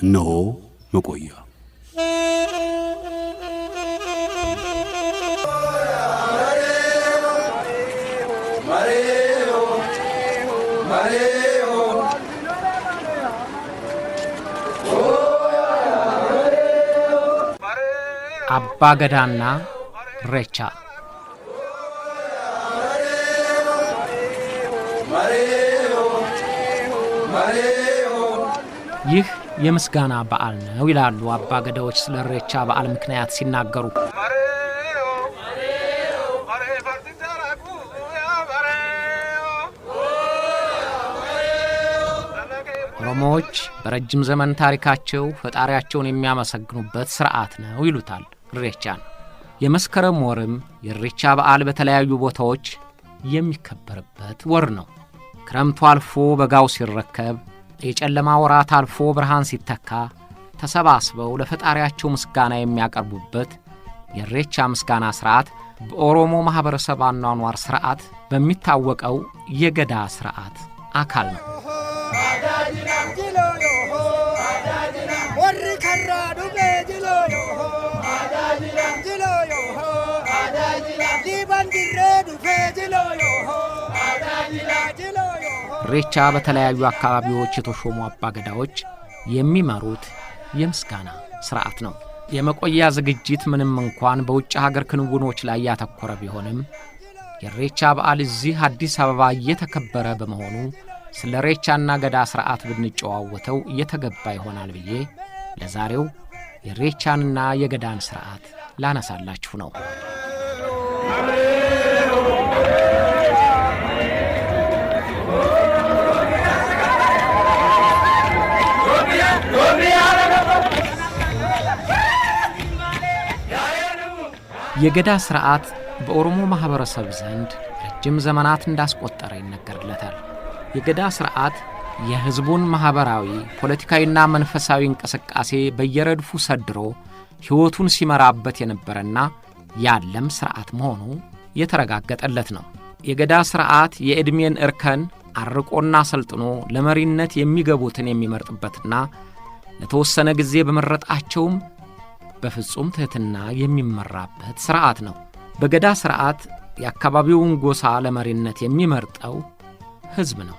እነሆ መቆያ አባ ገዳና ኢሬቻ ይህ የምስጋና በዓል ነው ይላሉ አባ ገዳዎች ስለ ኢሬቻ በዓል ምክንያት ሲናገሩ። ኦሮሞዎች በረጅም ዘመን ታሪካቸው ፈጣሪያቸውን የሚያመሰግኑበት ሥርዓት ነው ይሉታል ኢሬቻን። የመስከረም ወርም የኢሬቻ በዓል በተለያዩ ቦታዎች የሚከበርበት ወር ነው። ክረምቱ አልፎ በጋው ሲረከብ፣ የጨለማ ወራት አልፎ ብርሃን ሲተካ ተሰባስበው ለፈጣሪያቸው ምስጋና የሚያቀርቡበት የኢሬቻ ምስጋና ሥርዓት በኦሮሞ ማህበረሰብ አኗኗር ሥርዓት በሚታወቀው የገዳ ሥርዓት አካል ነው። ኢሬቻ በተለያዩ አካባቢዎች የተሾሙ አባገዳዎች የሚመሩት የምስጋና ሥርዓት ነው። የመቆያ ዝግጅት ምንም እንኳን በውጭ ሀገር ክንውኖች ላይ ያተኮረ ቢሆንም የኢሬቻ በዓል እዚህ አዲስ አበባ እየተከበረ በመሆኑ ስለ ኢሬቻና ገዳ ሥርዓት ብንጨዋወተው እየተገባ ይሆናል ብዬ ለዛሬው የኢሬቻንና የገዳን ሥርዓት ላነሳላችሁ ነው። የገዳ ሥርዓት በኦሮሞ ማህበረሰብ ዘንድ ረጅም ዘመናት እንዳስቆጠረ ይነገርለታል። የገዳ ሥርዓት የሕዝቡን ማህበራዊ፣ ፖለቲካዊና መንፈሳዊ እንቅስቃሴ በየረድፉ ሰድሮ ሕይወቱን ሲመራበት የነበረና ያለም ሥርዓት መሆኑ የተረጋገጠለት ነው። የገዳ ሥርዓት የዕድሜን እርከን አርቆና ሰልጥኖ ለመሪነት የሚገቡትን የሚመርጥበትና ለተወሰነ ጊዜ በመረጣቸውም በፍጹም ትሕትና የሚመራበት ሥርዓት ነው። በገዳ ሥርዓት የአካባቢውን ጎሳ ለመሪነት የሚመርጠው ሕዝብ ነው።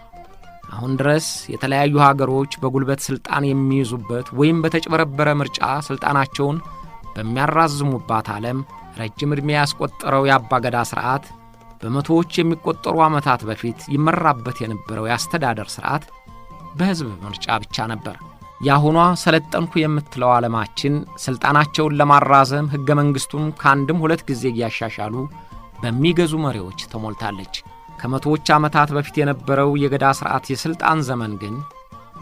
አሁን ድረስ የተለያዩ ሀገሮች በጉልበት ሥልጣን የሚይዙበት ወይም በተጭበረበረ ምርጫ ሥልጣናቸውን በሚያራዝሙባት ዓለም ረጅም ዕድሜ ያስቆጠረው የአባገዳ ሥርዓት በመቶዎች የሚቆጠሩ ዓመታት በፊት ይመራበት የነበረው የአስተዳደር ሥርዓት በሕዝብ ምርጫ ብቻ ነበር። ያሁኗ ሰለጠንኩ የምትለው ዓለማችን ሥልጣናቸውን ለማራዘም ሕገ መንግሥቱን ከአንድም ሁለት ጊዜ እያሻሻሉ በሚገዙ መሪዎች ተሞልታለች። ከመቶዎች ዓመታት በፊት የነበረው የገዳ ሥርዓት የሥልጣን ዘመን ግን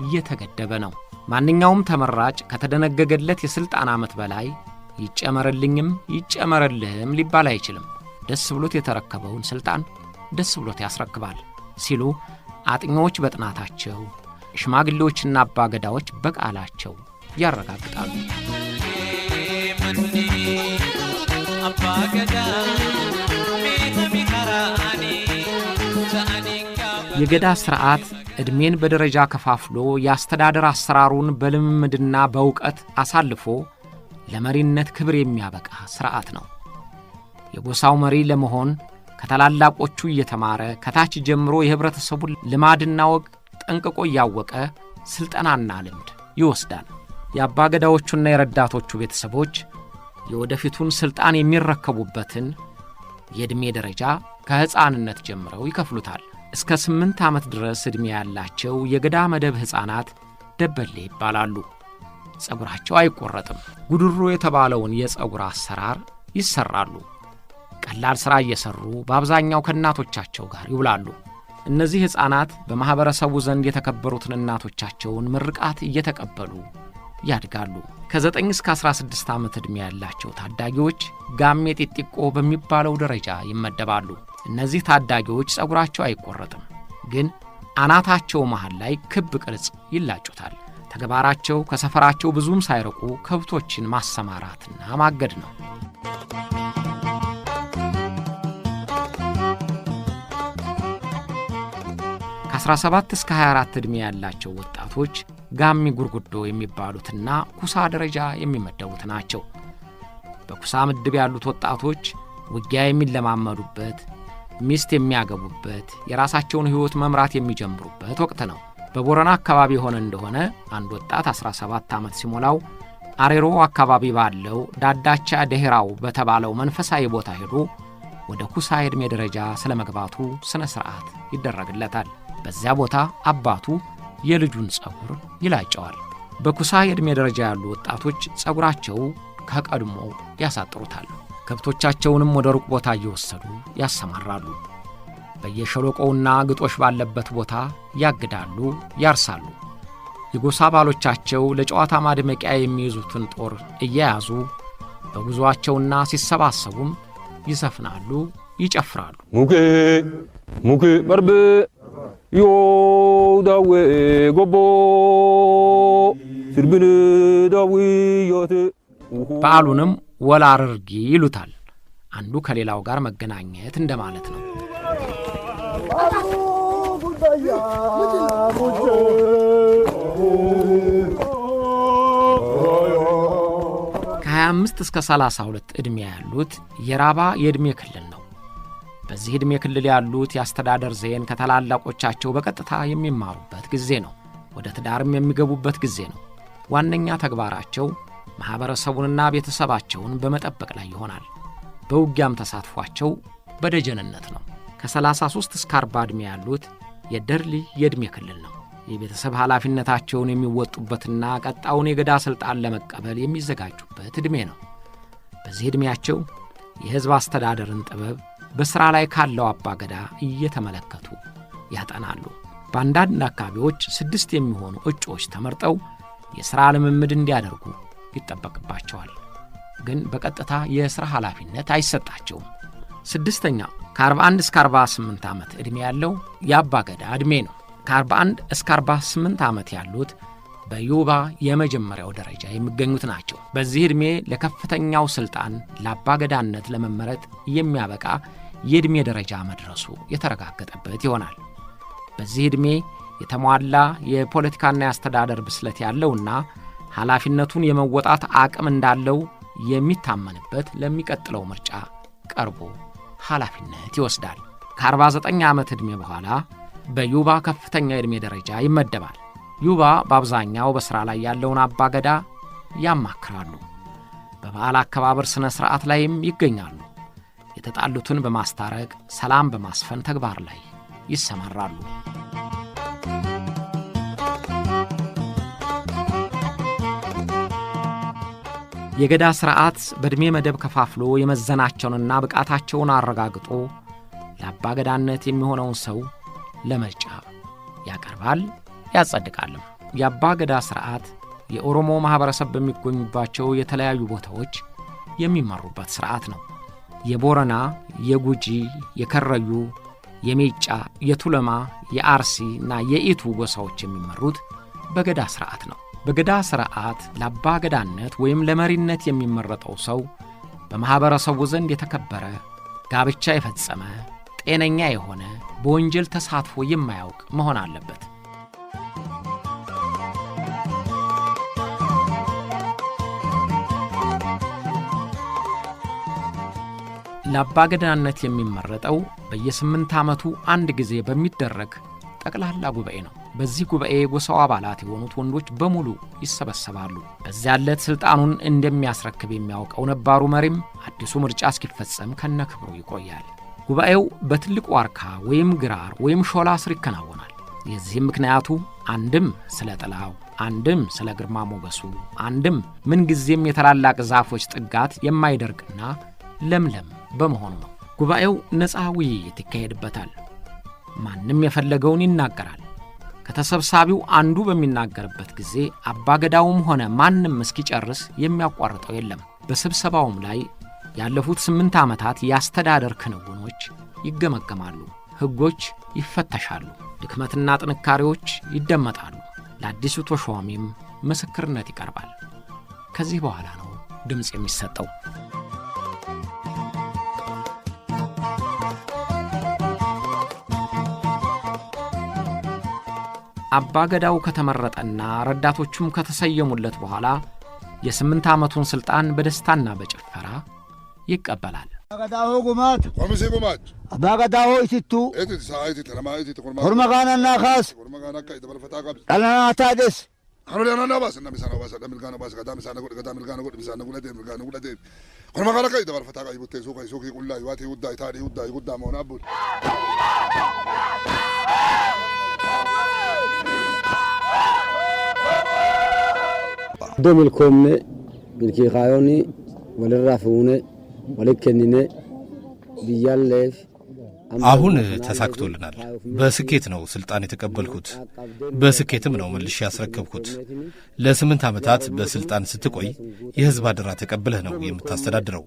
እየተገደበ ነው። ማንኛውም ተመራጭ ከተደነገገለት የሥልጣን ዓመት በላይ ይጨመርልኝም ይጨመርልህም ሊባል አይችልም። ደስ ብሎት የተረከበውን ሥልጣን ደስ ብሎት ያስረክባል ሲሉ አጥኚዎች በጥናታቸው፣ ሽማግሌዎችና አባገዳዎች በቃላቸው ያረጋግጣሉ። የገዳ ሥርዓት ዕድሜን በደረጃ ከፋፍሎ የአስተዳደር አሰራሩን በልምምድና በእውቀት አሳልፎ ለመሪነት ክብር የሚያበቃ ሥርዓት ነው። የጎሳው መሪ ለመሆን ከታላላቆቹ እየተማረ ከታች ጀምሮ የህብረተሰቡን ልማድና ወግ ጠንቅቆ እያወቀ ሥልጠናና ልምድ ይወስዳል። የአባገዳዎቹና የረዳቶቹ ቤተሰቦች የወደፊቱን ሥልጣን የሚረከቡበትን የዕድሜ ደረጃ ከሕፃንነት ጀምረው ይከፍሉታል። እስከ 8 ዓመት ድረስ ዕድሜ ያላቸው የገዳ መደብ ሕፃናት ደበሌ ይባላሉ። ጸጉራቸው አይቆረጥም። ጉድሮ የተባለውን የጸጉር አሰራር ይሰራሉ። ቀላል ሥራ እየሰሩ በአብዛኛው ከእናቶቻቸው ጋር ይውላሉ። እነዚህ ሕፃናት በማኅበረሰቡ ዘንድ የተከበሩትን እናቶቻቸውን ምርቃት እየተቀበሉ ያድጋሉ። ከ9 እስከ 16 ዓመት ዕድሜ ያላቸው ታዳጊዎች ጋሜ ጢጢቆ በሚባለው ደረጃ ይመደባሉ። እነዚህ ታዳጊዎች ጸጉራቸው አይቆረጥም፣ ግን አናታቸው መሃል ላይ ክብ ቅርጽ ይላጩታል። ተግባራቸው ከሰፈራቸው ብዙም ሳይርቁ ከብቶችን ማሰማራትና ማገድ ነው። ከ17 እስከ 24 ዕድሜ ያላቸው ወጣቶች ጋሚ ጉርጉዶ የሚባሉትና ኩሳ ደረጃ የሚመደቡት ናቸው። በኩሳ ምድብ ያሉት ወጣቶች ውጊያ የሚለማመዱበት፣ ሚስት የሚያገቡበት፣ የራሳቸውን ሕይወት መምራት የሚጀምሩበት ወቅት ነው። በቦረና አካባቢ ሆነ እንደሆነ አንድ ወጣት 17 ዓመት ሲሞላው አሬሮ አካባቢ ባለው ዳዳቻ ደህራው በተባለው መንፈሳዊ ቦታ ሄዶ ወደ ኩሳ ዕድሜ ደረጃ ስለመግባቱ ስነ ሥርዓት ይደረግለታል። በዚያ ቦታ አባቱ የልጁን ጸጉር ይላጨዋል። በኩሳ ዕድሜ ደረጃ ያሉ ወጣቶች ጸጉራቸው ከቀድሞ ያሳጥሩታል። ከብቶቻቸውንም ወደ ሩቅ ቦታ እየወሰዱ ያሰማራሉ። በየሸለቆውና ግጦሽ ባለበት ቦታ ያግዳሉ፣ ያርሳሉ። የጎሳ ባሎቻቸው ለጨዋታ ማድመቂያ የሚይዙትን ጦር እየያዙ በጉዞአቸውና ሲሰባሰቡም ይዘፍናሉ፣ ይጨፍራሉ። ሙጌ ሙጌ በርብ ዮዳዌ ጎቦ ስርብን ዳዊዮት በዓሉንም ወላርርጊ ይሉታል። አንዱ ከሌላው ጋር መገናኘት እንደማለት ነው። ከ25 እስከ 32 ዕድሜ ያሉት የራባ የዕድሜ ክልል ነው። በዚህ ዕድሜ ክልል ያሉት የአስተዳደር ዘዬን ከታላላቆቻቸው በቀጥታ የሚማሩበት ጊዜ ነው። ወደ ትዳርም የሚገቡበት ጊዜ ነው። ዋነኛ ተግባራቸው ማኅበረሰቡንና ቤተሰባቸውን በመጠበቅ ላይ ይሆናል። በውጊያም ተሳትፏቸው በደጀንነት ነው። ከ33 እስከ 40 ዕድሜ ያሉት የደርሊ የዕድሜ ክልል ነው። የቤተሰብ ኃላፊነታቸውን የሚወጡበትና ቀጣውን የገዳ ሥልጣን ለመቀበል የሚዘጋጁበት ዕድሜ ነው። በዚህ ዕድሜያቸው የሕዝብ አስተዳደርን ጥበብ በሥራ ላይ ካለው አባ ገዳ እየተመለከቱ ያጠናሉ። በአንዳንድ አካባቢዎች 6 የሚሆኑ እጩዎች ተመርጠው የሥራ ልምምድ እንዲያደርጉ ይጠበቅባቸዋል። ግን በቀጥታ የሥራ ኃላፊነት አይሰጣቸውም። 6ኛ ከ41 እስከ 48 ዓመት ዕድሜ ያለው የአባ ገዳ ዕድሜ ነው። ከ41 እስከ 48 ዓመት ያሉት በዩባ የመጀመሪያው ደረጃ የሚገኙት ናቸው። በዚህ ዕድሜ ለከፍተኛው ሥልጣን ለአባ ገዳነት ለመመረጥ የሚያበቃ የዕድሜ ደረጃ መድረሱ የተረጋገጠበት ይሆናል። በዚህ ዕድሜ የተሟላ የፖለቲካና የአስተዳደር ብስለት ያለውና ኃላፊነቱን የመወጣት አቅም እንዳለው የሚታመንበት ለሚቀጥለው ምርጫ ቀርቦ ኃላፊነት ይወስዳል። ከ49 ዓመት ዕድሜ በኋላ በዩባ ከፍተኛ የዕድሜ ደረጃ ይመደባል። ዩባ በአብዛኛው በሥራ ላይ ያለውን አባ ገዳ ያማክራሉ። በበዓል አከባበር ሥነ ሥርዓት ላይም ይገኛሉ። የተጣሉትን በማስታረቅ ሰላም በማስፈን ተግባር ላይ ይሰማራሉ። የገዳ ሥርዓት በዕድሜ መደብ ከፋፍሎ የመዘናቸውንና ብቃታቸውን አረጋግጦ ለአባ ገዳነት የሚሆነውን ሰው ለምርጫ ያቀርባል፣ ያጸድቃልም። የአባ ገዳ ሥርዓት የኦሮሞ ማኅበረሰብ በሚገኙባቸው የተለያዩ ቦታዎች የሚመሩበት ሥርዓት ነው። የቦረና፣ የጉጂ፣ የከረዩ፣ የሜጫ፣ የቱለማ፣ የአርሲ እና የኢቱ ጎሳዎች የሚመሩት በገዳ ሥርዓት ነው። በገዳ ሥርዓት ለአባ ገዳነት ወይም ለመሪነት የሚመረጠው ሰው በማኅበረሰቡ ዘንድ የተከበረ፣ ጋብቻ የፈጸመ፣ ጤነኛ የሆነ፣ በወንጀል ተሳትፎ የማያውቅ መሆን አለበት። ለአባ ገዳነት የሚመረጠው በየ8 ዓመቱ አንድ ጊዜ በሚደረግ ጠቅላላ ጉባኤ ነው። በዚህ ጉባኤ ጎሳው አባላት የሆኑት ወንዶች በሙሉ ይሰበሰባሉ። በዚያ ዕለት ሥልጣኑን እንደሚያስረክብ የሚያውቀው ነባሩ መሪም አዲሱ ምርጫ እስኪፈጸም ከነክብሩ ይቆያል። ጉባኤው በትልቅ ዋርካ ወይም ግራር ወይም ሾላ ስር ይከናወናል። የዚህም ምክንያቱ አንድም ስለ ጥላው፣ አንድም ስለ ግርማ ሞገሱ፣ አንድም ምንጊዜም የታላላቅ ዛፎች ጥጋት የማይደርቅና ለምለም በመሆኑ ነው። ጉባኤው ነፃ ውይይት ይካሄድበታል። ማንም የፈለገውን ይናገራል። ከተሰብሳቢው አንዱ በሚናገርበት ጊዜ አባ ገዳውም ሆነ ማንም እስኪጨርስ የሚያቋርጠው የለም። በስብሰባውም ላይ ያለፉት 8 ዓመታት የአስተዳደር ክንውኖች ይገመገማሉ። ሕጎች ይፈተሻሉ። ድክመትና ጥንካሬዎች ይደመጣሉ። ለአዲሱ ተሿሚም ምስክርነት ይቀርባል። ከዚህ በኋላ ነው ድምፅ የሚሰጠው። አባ ገዳው ከተመረጠና ረዳቶቹም ከተሰየሙለት በኋላ የ8 ዓመቱን ስልጣን በደስታና በጭፈራ ይቀበላል። አጋዳው ጉማት ቆምሴ ጉማት አባ ገዳው ኢትቱ እት ሳይት ተለማይት ተቆርማጋናና ካስ ቆርማጋና ካይ ተበልፈታ ጋብ አላታደስ አሮሊያና ባስ እና ሚሳና ባስ ደምልጋና ባስ ገዳምሳና ገዳምልጋና ሚሳና ጉለደ ምልጋና ጉለደ ቆርማጋና ካይ ተበልፈታ ጋይ ቡቴ ሶ ካይ ሶኪ ቁላ ይዋቴ ውዳይ ታዲ ውዳይ ጉዳ ማውና አቡድ ዶሚልኮምነ ሚልኪ ካዮኒ ወለራፉነ ወለከኒነ ቢያለፍ አሁን ተሳክቶልናል። በስኬት ነው ስልጣን የተቀበልኩት። በስኬትም ነው መልሼ ያስረከብኩት። ለ8 ዓመታት በስልጣን ስትቆይ የህዝብ አደራ ተቀብለህ ነው የምታስተዳድረው።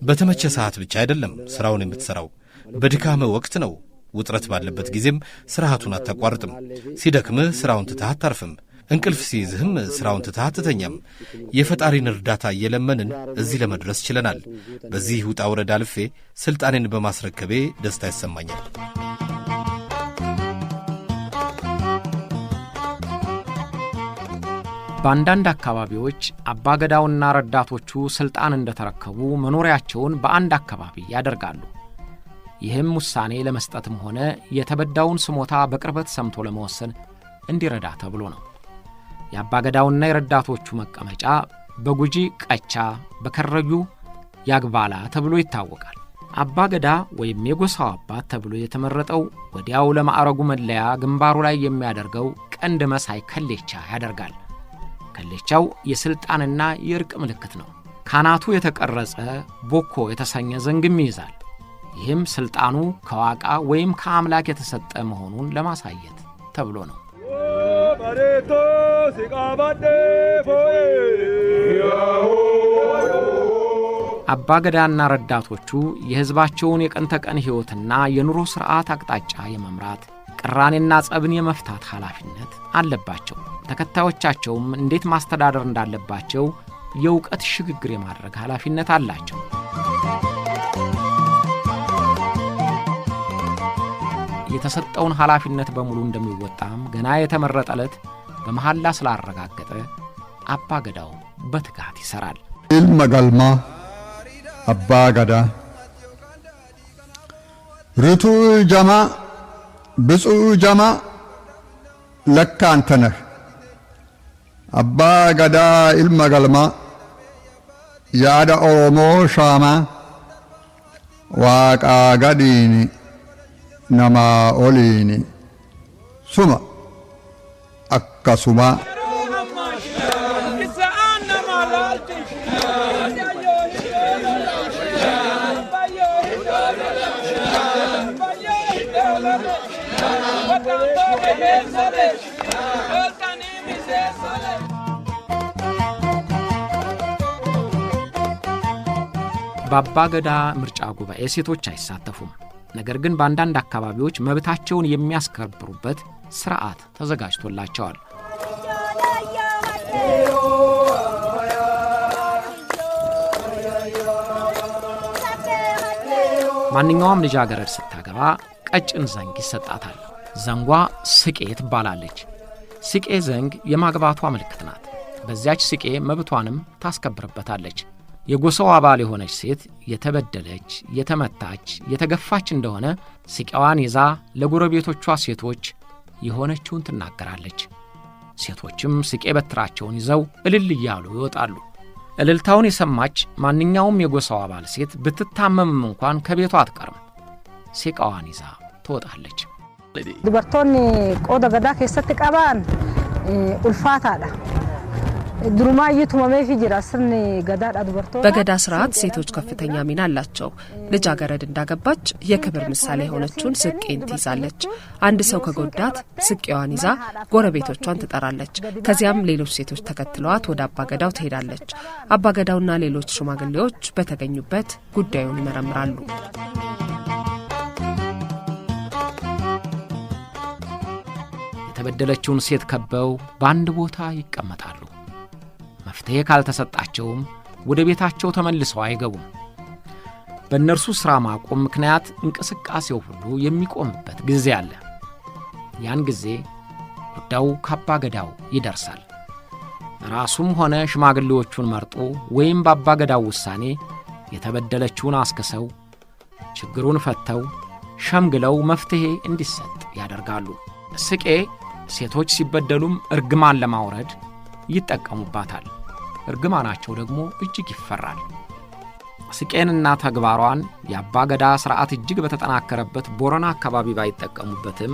በተመቸ ሰዓት ብቻ አይደለም ስራውን የምትሰራው፣ በድካም ወቅት ነው። ውጥረት ባለበት ጊዜም ስራቱን አታቋርጥም። ሲደክምህ ስራውን ትተህ አታርፍም። እንቅልፍ ሲይዝህም ስራውን ትተህ አትተኛም። የፈጣሪን እርዳታ እየለመንን እዚህ ለመድረስ ችለናል። በዚህ ውጣ ውረድ አልፌ ስልጣኔን በማስረከቤ ደስታ ይሰማኛል። በአንዳንድ አካባቢዎች አባገዳውና ረዳቶቹ ስልጣን እንደተረከቡ መኖሪያቸውን በአንድ አካባቢ ያደርጋሉ። ይህም ውሳኔ ለመስጠትም ሆነ የተበዳውን ስሞታ በቅርበት ሰምቶ ለመወሰን እንዲረዳ ተብሎ ነው። የአባገዳውና የረዳቶቹ መቀመጫ በጉጂ ቀቻ በከረዩ ያግባላ ተብሎ ይታወቃል። አባገዳ ወይም የጎሳው አባት ተብሎ የተመረጠው ወዲያው ለማዕረጉ መለያ ግንባሩ ላይ የሚያደርገው ቀንድ መሳይ ከሌቻ ያደርጋል። ከሌቻው የስልጣንና የእርቅ ምልክት ነው። ካናቱ የተቀረጸ ቦኮ የተሰኘ ዘንግም ይይዛል። ይህም ስልጣኑ ከዋቃ ወይም ከአምላክ የተሰጠ መሆኑን ለማሳየት ተብሎ ነው። አባገዳና ረዳቶቹ የሕዝባቸውን የቀን ተቀን ሕይወትና የኑሮ ሥርዓት አቅጣጫ የመምራት ቅራኔና ጸብን የመፍታት ኃላፊነት አለባቸው። ተከታዮቻቸውም እንዴት ማስተዳደር እንዳለባቸው የእውቀት ሽግግር የማድረግ ኃላፊነት አላቸው። የተሰጠውን ኃላፊነት በሙሉ እንደሚወጣም ገና የተመረጠለት በመሐላ ስላረጋገጠ አባገዳው በትጋት ይሰራል። ኢልመጋልማ አባገዳ ርቱ ጀማ ብፁዕ ጀማ ለካ አንተ ነህ። አባገዳ ኢልመጋልማ ያዳ ኦሮሞ ሻማ ዋቃ ገዲኒ ነማ ኦሊኒ ሱማ አካሱማ በአባገዳ ምርጫ ጉባኤ ሴቶች አይሳተፉም። ነገር ግን በአንዳንድ አካባቢዎች መብታቸውን የሚያስከብሩበት ሥርዓት ተዘጋጅቶላቸዋል። ማንኛውም ልጃገረድ ስታገባ ቀጭን ዘንግ ይሰጣታል። ዘንጓ ስቄ ትባላለች። ስቄ ዘንግ የማግባቷ ምልክት ናት። በዚያች ስቄ መብቷንም ታስከብርበታለች። የጎሳው አባል የሆነች ሴት የተበደለች፣ የተመታች፣ የተገፋች እንደሆነ ስቄዋን ይዛ ለጎረቤቶቿ ሴቶች የሆነችውን ትናገራለች። ሴቶችም ስቄ በትራቸውን ይዘው እልል እያሉ ይወጣሉ። እልልታውን የሰማች ማንኛውም የጎሳው አባል ሴት ብትታመምም እንኳን ከቤቷ አትቀርም። ስቄዋን ይዛ ትወጣለች። ዱበርቶኒ ቆዳ ገዳ ከሰት ቀባን ኡልፋታዳ በገዳ ስርዓት ሴቶች ከፍተኛ ሚና አላቸው። ልጃገረድ እንዳገባች የክብር ምሳሌ የሆነችውን ስቄን ትይዛለች። አንድ ሰው ከጎዳት ስቄዋን ይዛ ጎረቤቶቿን ትጠራለች። ከዚያም ሌሎች ሴቶች ተከትለዋት ወደ አባገዳው ትሄዳለች። አባገዳውና ሌሎች ሽማግሌዎች በተገኙበት ጉዳዩን ይመረምራሉ። የተበደለችውን ሴት ከበው በአንድ ቦታ ይቀመጣሉ። መፍትሄ ካልተሰጣቸውም ወደ ቤታቸው ተመልሰው አይገቡም። በእነርሱ ሥራ ማቆም ምክንያት እንቅስቃሴው ሁሉ የሚቆምበት ጊዜ አለ። ያን ጊዜ ጉዳዩ ከአባ ገዳው ይደርሳል። ራሱም ሆነ ሽማግሌዎቹን መርጦ ወይም በአባ ገዳው ውሳኔ የተበደለችውን አስክሰው ችግሩን ፈተው ሸምግለው መፍትሄ እንዲሰጥ ያደርጋሉ። ስቄ ሴቶች ሲበደሉም እርግማን ለማውረድ ይጠቀሙባታል። እርግማናቸው ደግሞ እጅግ ይፈራል። ስቄንና ተግባሯን የአባ ገዳ ሥርዓት እጅግ በተጠናከረበት ቦረና አካባቢ ባይጠቀሙበትም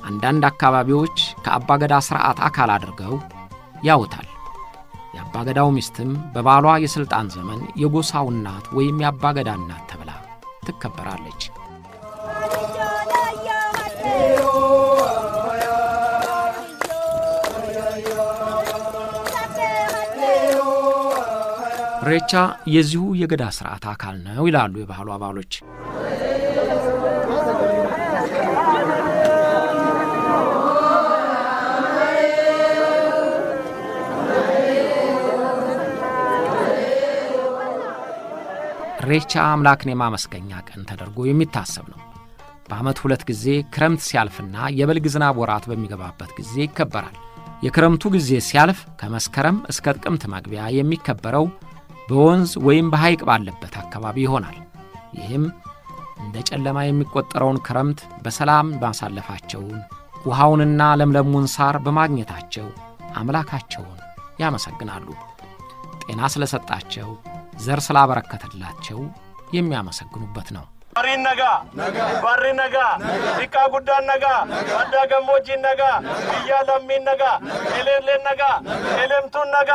አንዳንድ አካባቢዎች ከአባ ገዳ ሥርዓት አካል አድርገው ያውታል። የአባ ገዳው ሚስትም በባሏ የሥልጣን ዘመን የጎሳው እናት ወይም የአባ ገዳ እናት ተብላ ትከበራለች። ኢሬቻ የዚሁ የገዳ ሥርዓት አካል ነው ይላሉ የባህሉ አባሎች። ኢሬቻ አምላክን የማመስገኛ ቀን ተደርጎ የሚታሰብ ነው። በዓመት 2 ጊዜ ክረምት ሲያልፍና የበልግ ዝናብ ወራት በሚገባበት ጊዜ ይከበራል። የክረምቱ ጊዜ ሲያልፍ ከመስከረም እስከ ጥቅምት መግቢያ የሚከበረው በወንዝ ወይም በሐይቅ ባለበት አካባቢ ይሆናል። ይህም እንደ ጨለማ የሚቆጠረውን ክረምት በሰላም ማሳለፋቸውን ውሃውንና ለምለሙን ሳር በማግኘታቸው አምላካቸውን ያመሰግናሉ። ጤና ስለሰጣቸው ዘር ስላበረከተላቸው የሚያመሰግኑበት ነው። ባሪን ነጋ ባሪ ነጋ ዲቃ ጉዳን ነጋ ወዳ ገሞጂን ነጋ ብያ ለሚን ነጋ ኤሌሌን ነጋ ኤሌምቱን ነጋ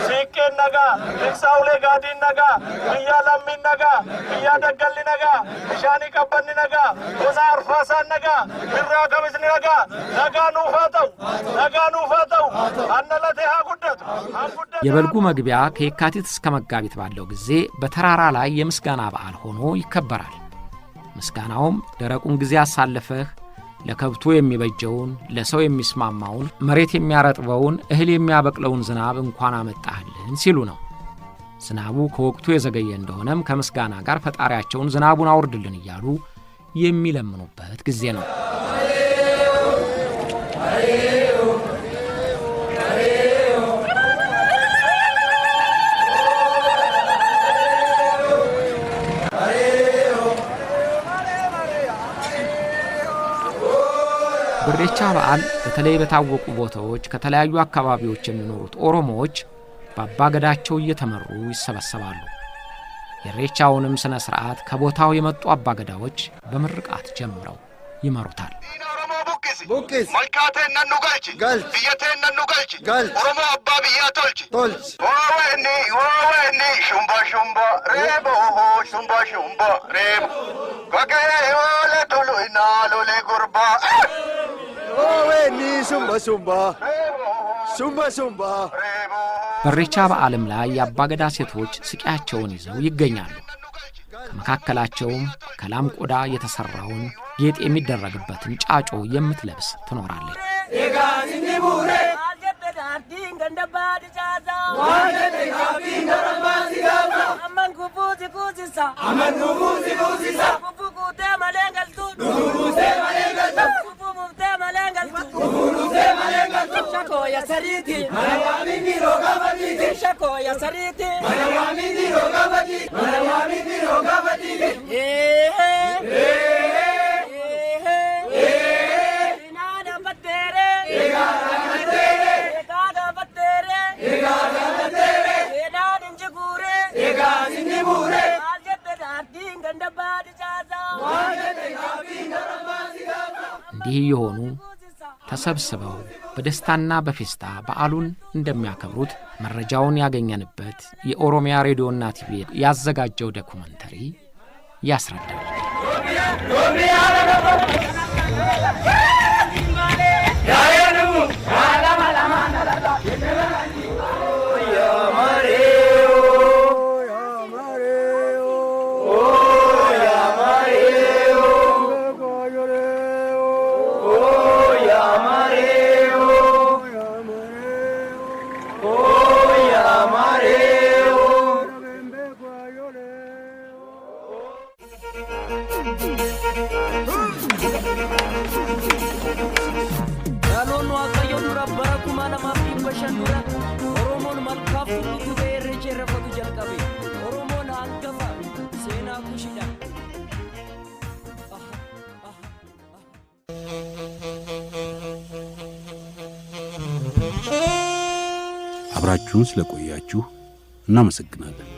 ሲቄን ነጋ ልክሳውሌ ጋዲን ነጋ ብያ ለሚን ነጋ ብያ ደገል ነጋ ሻኒ ቀበን ነጋ ጎዛ አርፋሳን ነጋ ብራ ቀብስን ነጋ ነጋ ኑፋተው አነለቴሃ ጉደት የበልጉ መግቢያ ከየካቲት እስከ መጋቢት ባለው ጊዜ በተራራ ላይ የምስጋና በዓል ሆኖ ይከበራል። ምስጋናውም ደረቁን ጊዜ አሳልፈህ ለከብቱ የሚበጀውን ለሰው የሚስማማውን መሬት የሚያረጥበውን እህል የሚያበቅለውን ዝናብ እንኳን አመጣህልን ሲሉ ነው። ዝናቡ ከወቅቱ የዘገየ እንደሆነም ከምስጋና ጋር ፈጣሪያቸውን ዝናቡን አውርድልን እያሉ የሚለምኑበት ጊዜ ነው። በኢሬቻ በዓል በተለይ በታወቁ ቦታዎች ከተለያዩ አካባቢዎች የሚኖሩት ኦሮሞዎች በአባ ገዳቸው እየተመሩ ይሰበሰባሉ። የኢሬቻውንም ሥነ ሥርዓት ከቦታው የመጡ አባ ገዳዎች በምርቃት ጀምረው ይመሩታል። ቡቂስ መልካቴን ነኑ ገልች ብየቴን ነኑ ገልች ኦሮሞ አባ ብያ ቶልች ወወኒ ሹምባ ሬቦ ሹምባ ሬቦ ከገየ ወለ ቶሎይና ሎሌ ጉርባ ወወኒ ሹምባ በኢሬቻ በዓልም ላይ የአባ ገዳ ሴቶች ስቂያቸውን ይዘው ይገኛሉ። ከመካከላቸውም ከላም ቆዳ የተሠራውን ጌጥ የሚደረግበትን ጫጮ የምትለብስ ትኖራለች። እንዲህ የሆኑ ተሰብስበው በደስታና በፌስታ በዓሉን እንደሚያከብሩት መረጃውን ያገኘንበት የኦሮሚያ ሬዲዮና ቲቪ ያዘጋጀው ዶኩመንተሪ ያስረዳል። አብራችሁን ስለቆያችሁ እናመሰግናለን።